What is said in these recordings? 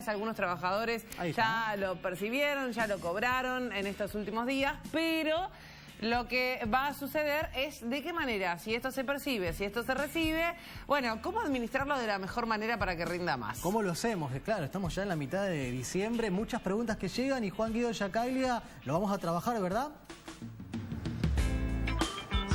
días. Algunos trabajadores ya lo percibieron, ya lo cobraron en estos últimos días, pero lo que va a suceder es de qué manera, si esto se percibe, si esto se recibe, bueno, cómo administrarlo de la mejor manera para que rinda más. ¿Cómo lo hacemos? Que claro, estamos ya en la mitad de diciembre, muchas preguntas que llegan y Juan Guido Yacaglia lo vamos a trabajar, ¿verdad?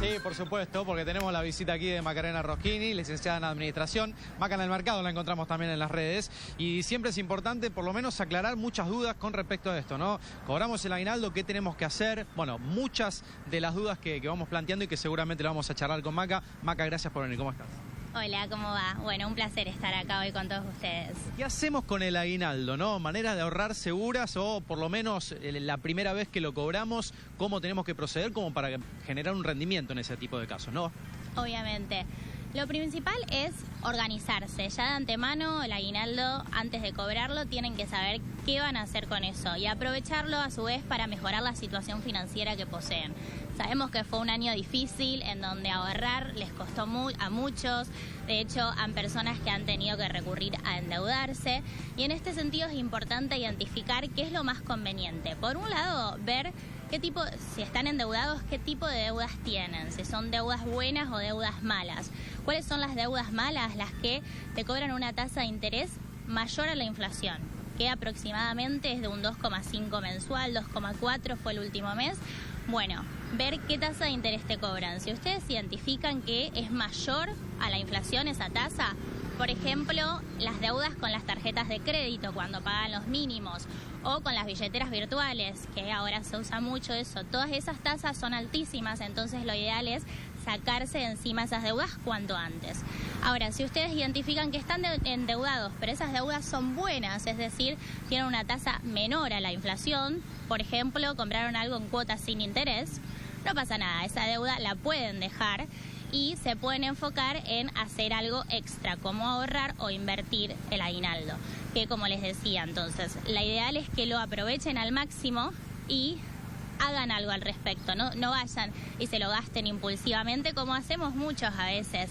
Sí, por supuesto, porque tenemos la visita aquí de Macarena Roschini, licenciada en Administración. Maca en el mercado la encontramos también en las redes. Y siempre es importante, por lo menos, aclarar muchas dudas con respecto a esto, ¿no? Cobramos el aguinaldo, ¿qué tenemos que hacer? Bueno, muchas de las dudas que vamos planteando y que seguramente lo vamos a charlar con Maca. Maca, gracias por venir. ¿Cómo estás? Hola, ¿cómo va? Bueno, un placer estar acá hoy con todos ustedes. ¿Qué hacemos con el aguinaldo, no? ¿Maneras de ahorrar seguras o por lo menos la primera vez que lo cobramos, cómo tenemos que proceder como para generar un rendimiento en ese tipo de casos, ¿no? Obviamente. Lo principal es organizarse. Ya de antemano, el aguinaldo, antes de cobrarlo, tienen que saber qué van a hacer con eso y aprovecharlo a su vez para mejorar la situación financiera que poseen. Sabemos que fue un año difícil en donde ahorrar les costó a muchos. De hecho, han personas que han tenido que recurrir a endeudarse. Y en este sentido es importante identificar qué es lo más conveniente. Por un lado, ver qué tipo, si están endeudados, qué tipo de deudas tienen. Si son deudas buenas o deudas malas. ¿Cuáles son las deudas malas? Las que te cobran una tasa de interés mayor a la inflación, que aproximadamente es de un 2,5 mensual, 2,4 fue el último mes. Bueno, ver qué tasa de interés te cobran. Si ustedes identifican que es mayor a la inflación esa tasa, por ejemplo, las deudas con las tarjetas de crédito cuando pagan los mínimos o con las billeteras virtuales, que ahora se usa mucho eso, todas esas tasas son altísimas, entonces lo ideal es sacarse de encima esas deudas cuanto antes. Ahora, si ustedes identifican que están endeudados, pero esas deudas son buenas, es decir, tienen una tasa menor a la inflación, por ejemplo, compraron algo en cuotas sin interés, no pasa nada, esa deuda la pueden dejar y se pueden enfocar en hacer algo extra, como ahorrar o invertir el aguinaldo, que como les decía, entonces, la ideal es que lo aprovechen al máximo y hagan algo al respecto, no vayan y se lo gasten impulsivamente como hacemos muchos a veces.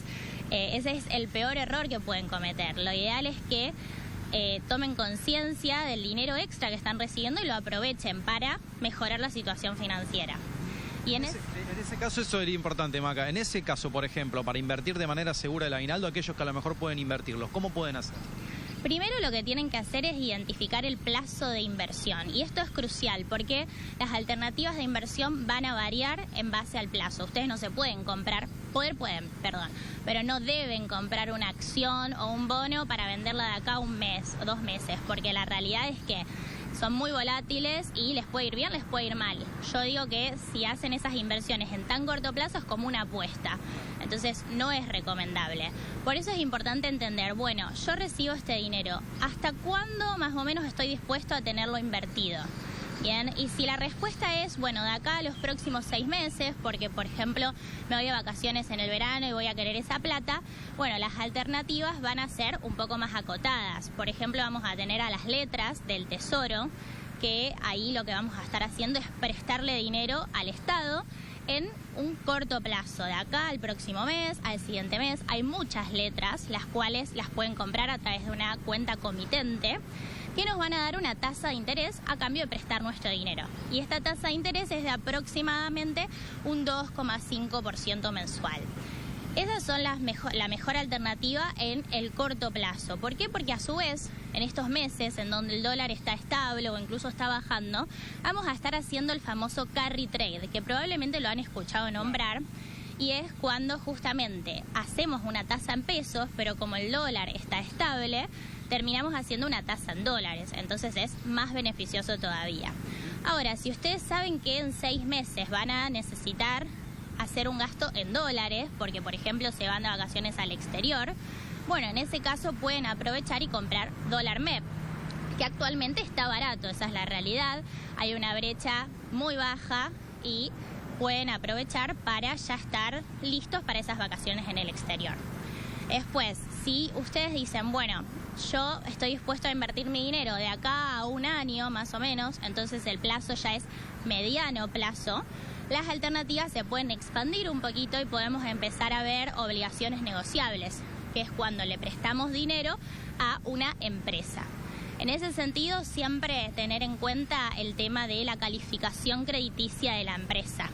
Ese es el peor error que pueden cometer. Lo ideal es que tomen conciencia del dinero extra que están recibiendo y lo aprovechen para mejorar la situación financiera. Y en ese caso eso sería importante, Maca. En ese caso, por ejemplo, para invertir de manera segura el aguinaldo, aquellos que a lo mejor pueden invertirlos, ¿cómo pueden hacer? Primero lo que tienen que hacer es identificar el plazo de inversión y esto es crucial porque las alternativas de inversión van a variar en base al plazo. Ustedes no se pueden comprar, pero no deben comprar una acción o un bono para venderla de acá un mes o 2 meses porque la realidad es que son muy volátiles y les puede ir bien, les puede ir mal. Yo digo que si hacen esas inversiones en tan corto plazo es como una apuesta. Entonces no es recomendable. Por eso es importante entender, bueno, yo recibo este dinero, ¿hasta cuándo más o menos estoy dispuesto a tenerlo invertido? Bien, y si la respuesta es, bueno, de acá a los próximos 6 meses, porque por ejemplo me voy de vacaciones en el verano y voy a querer esa plata, bueno, las alternativas van a ser un poco más acotadas. Por ejemplo, vamos a tener a las letras del Tesoro, que ahí lo que vamos a estar haciendo es prestarle dinero al Estado en un corto plazo, de acá al próximo mes, al siguiente mes. Hay muchas letras, las cuales las pueden comprar a través de una cuenta comitente, que nos van a dar una tasa de interés a cambio de prestar nuestro dinero. Y esta tasa de interés es de aproximadamente un 2,5% mensual. Esas son la mejor alternativa en el corto plazo. ¿Por qué? Porque a su vez, en estos meses en donde el dólar está estable o incluso está bajando, vamos a estar haciendo el famoso carry trade, que probablemente lo han escuchado nombrar, y es cuando justamente hacemos una tasa en pesos, pero como el dólar está estable, terminamos haciendo una tasa en dólares, entonces es más beneficioso todavía. Ahora, si ustedes saben que en 6 meses van a necesitar hacer un gasto en dólares, porque por ejemplo se van de vacaciones al exterior, bueno, en ese caso pueden aprovechar y comprar dólar MEP, que actualmente está barato, esa es la realidad, hay una brecha muy baja y pueden aprovechar para ya estar listos para esas vacaciones en el exterior. Después, si ustedes dicen, bueno, yo estoy dispuesto a invertir mi dinero de acá a un año más o menos, entonces el plazo ya es mediano plazo, las alternativas se pueden expandir un poquito y podemos empezar a ver obligaciones negociables, que es cuando le prestamos dinero a una empresa. En ese sentido, siempre tener en cuenta el tema de la calificación crediticia de la empresa,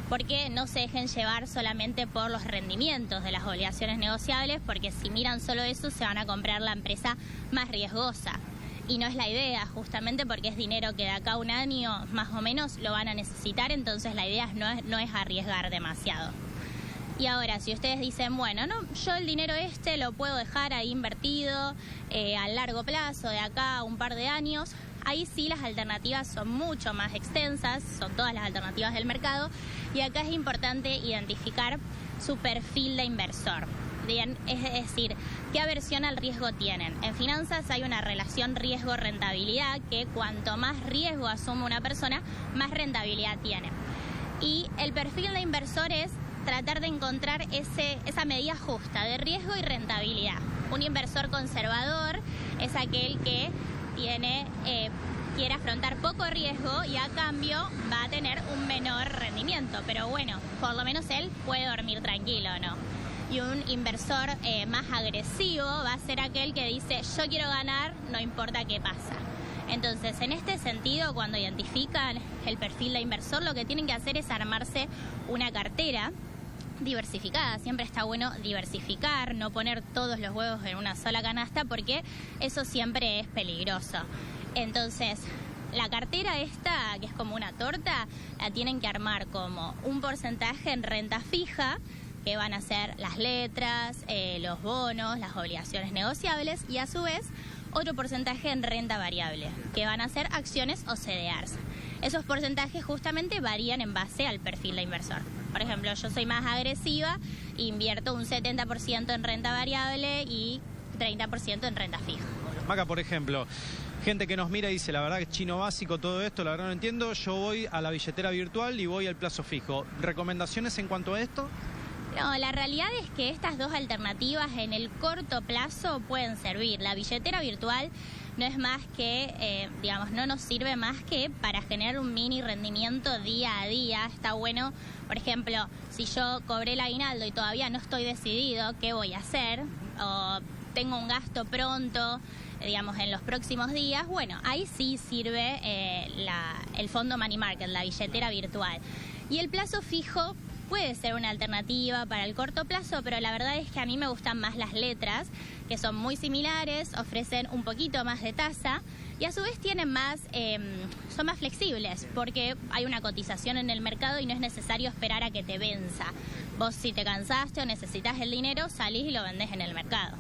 porque no se dejen llevar solamente por los rendimientos de las obligaciones negociables, porque si miran solo eso se van a comprar la empresa más riesgosa. Y no es la idea, justamente porque es dinero que de acá a un año más o menos lo van a necesitar, entonces la idea no es arriesgar demasiado. Y ahora, si ustedes dicen, bueno, no, yo el dinero lo puedo dejar ahí invertido a largo plazo, de acá a un par de años, ahí sí las alternativas son mucho más extensas, son todas las alternativas del mercado, y acá es importante identificar su perfil de inversor. Bien, es decir, qué aversión al riesgo tienen. En finanzas hay una relación riesgo-rentabilidad, que cuanto más riesgo asume una persona, más rentabilidad tiene. Y el perfil de inversor es tratar de encontrar esa medida justa de riesgo y rentabilidad. Un inversor conservador es aquel que quiere afrontar poco riesgo y a cambio va a tener un menor rendimiento, pero bueno, por lo menos él puede dormir tranquilo, ¿no? Y un inversor más agresivo va a ser aquel que dice, yo quiero ganar, no importa qué pasa. Entonces, en este sentido, cuando identifican el perfil de inversor, lo que tienen que hacer es armarse una cartera diversificada. Siempre está bueno diversificar, no poner todos los huevos en una sola canasta, porque eso siempre es peligroso. Entonces, la cartera esta, que es como una torta, la tienen que armar como un porcentaje en renta fija, que van a ser las letras, los bonos, las obligaciones negociables, y a su vez otro porcentaje en renta variable, que van a ser acciones o CDRs. Esos porcentajes justamente varían en base al perfil de inversor. Por ejemplo, yo soy más agresiva, invierto un 70% en renta variable y 30% en renta fija. Maca, por ejemplo, gente que nos mira y dice, la verdad que es chino básico todo esto, la verdad no entiendo, yo voy a la billetera virtual y voy al plazo fijo. ¿Recomendaciones en cuanto a esto? No, la realidad es que estas dos alternativas en el corto plazo pueden servir. La billetera virtual no es más que, no nos sirve más que para generar un mini rendimiento día a día. Está bueno, por ejemplo, si yo cobré el aguinaldo y todavía no estoy decidido qué voy a hacer, o tengo un gasto pronto, en los próximos días, bueno, ahí sí sirve el fondo Money Market, la billetera virtual. Y el plazo fijo puede ser una alternativa para el corto plazo, pero la verdad es que a mí me gustan más las letras, que son muy similares, ofrecen un poquito más de tasa y a su vez tienen son más flexibles, porque hay una cotización en el mercado y no es necesario esperar a que te venza. Vos, si te cansaste o necesitas el dinero, salís y lo vendés en el mercado.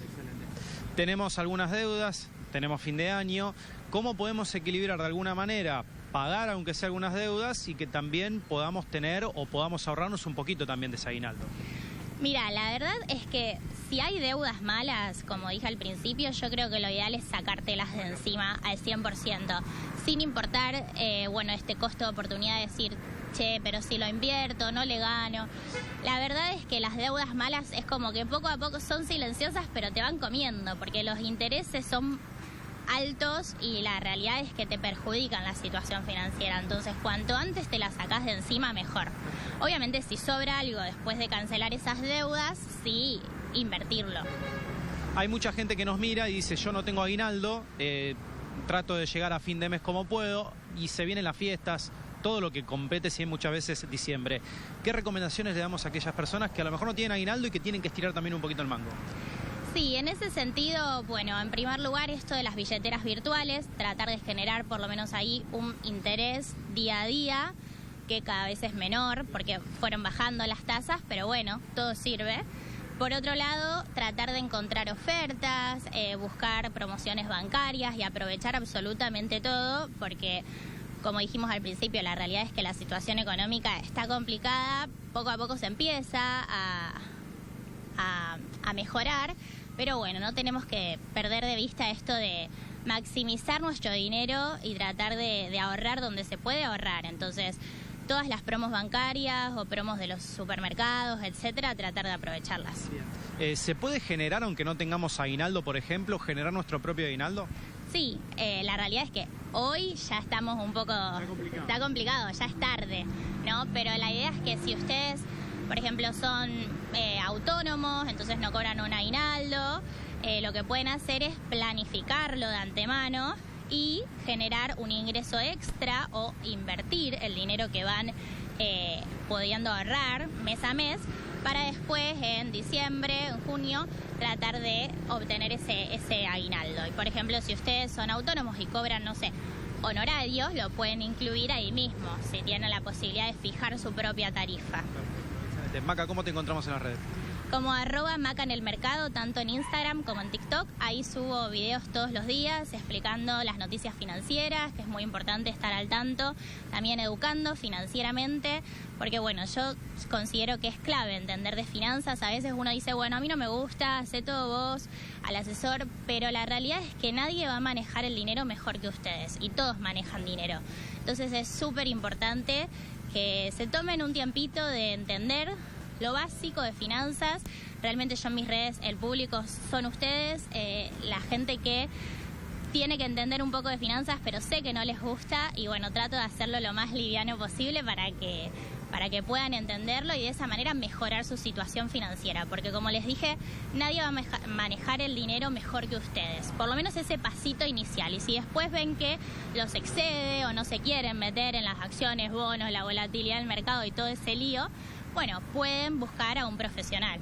Tenemos algunas deudas, tenemos fin de año. ¿Cómo podemos equilibrar de alguna manera, pagar aunque sea algunas deudas, y que también podamos tener o podamos ahorrarnos un poquito también de ese aguinaldo? Mira, la verdad es que si hay deudas malas, como dije al principio, yo creo que lo ideal es sacártelas de encima al 100%, sin importar, este costo de oportunidad de decir, che, pero si lo invierto, no le gano. La verdad es que las deudas malas es como que poco a poco son silenciosas, pero te van comiendo, porque los intereses son altos y la realidad es que te perjudican la situación financiera. Entonces, cuanto antes te la sacás de encima, mejor. Obviamente, si sobra algo después de cancelar esas deudas, sí, invertirlo. Hay mucha gente que nos mira y dice, yo no tengo aguinaldo, trato de llegar a fin de mes como puedo, y se vienen las fiestas, todo lo que compete, si hay muchas veces diciembre. ¿Qué recomendaciones le damos a aquellas personas que a lo mejor no tienen aguinaldo y que tienen que estirar también un poquito el mango? Sí, en ese sentido, en primer lugar, esto de las billeteras virtuales, tratar de generar por lo menos ahí un interés día a día, que cada vez es menor, porque fueron bajando las tasas, pero bueno, todo sirve. Por otro lado, tratar de encontrar ofertas, buscar promociones bancarias y aprovechar absolutamente todo, porque, como dijimos al principio, la realidad es que la situación económica está complicada, poco a poco se empieza a mejorar, pero bueno, no tenemos que perder de vista esto de maximizar nuestro dinero y tratar de ahorrar donde se puede ahorrar. Entonces, todas las promos bancarias o promos de los supermercados, etcétera, tratar de aprovecharlas. ¿Se puede generar, aunque no tengamos aguinaldo, por ejemplo, generar nuestro propio aguinaldo? Sí, la realidad es que hoy ya estamos un poco... Está complicado, ya es tarde, ¿no? Pero la idea es que si ustedes, por ejemplo, son autónomos, entonces no cobran un aguinaldo, lo que pueden hacer es planificarlo de antemano y generar un ingreso extra o invertir el dinero que van pudiendo ahorrar mes a mes para después en diciembre, en junio, tratar de obtener ese aguinaldo. Y por ejemplo, si ustedes son autónomos y cobran, no sé, honorarios, lo pueden incluir ahí mismo, si tienen la posibilidad de fijar su propia tarifa. Excelente. Maca, ¿cómo te encontramos en las redes? Como @Maca en el mercado, tanto en Instagram como en TikTok. Ahí subo videos todos los días explicando las noticias financieras, que es muy importante estar al tanto, también educando financieramente, porque bueno, yo considero que es clave entender de finanzas. A veces uno dice, bueno, a mí no me gusta, hacé todo vos, al asesor, pero la realidad es que nadie va a manejar el dinero mejor que ustedes y todos manejan dinero. Entonces es súper importante que se tomen un tiempito de entender lo básico de finanzas. Realmente yo en mis redes, el público son ustedes, la gente que tiene que entender un poco de finanzas, pero sé que no les gusta y bueno, trato de hacerlo lo más liviano posible para que puedan entenderlo y de esa manera mejorar su situación financiera, porque como les dije, nadie va a manejar el dinero mejor que ustedes, por lo menos ese pasito inicial, y si después ven que los excede o no se quieren meter en las acciones, bonos, la volatilidad del mercado y todo ese lío, bueno, pueden buscar a un profesional.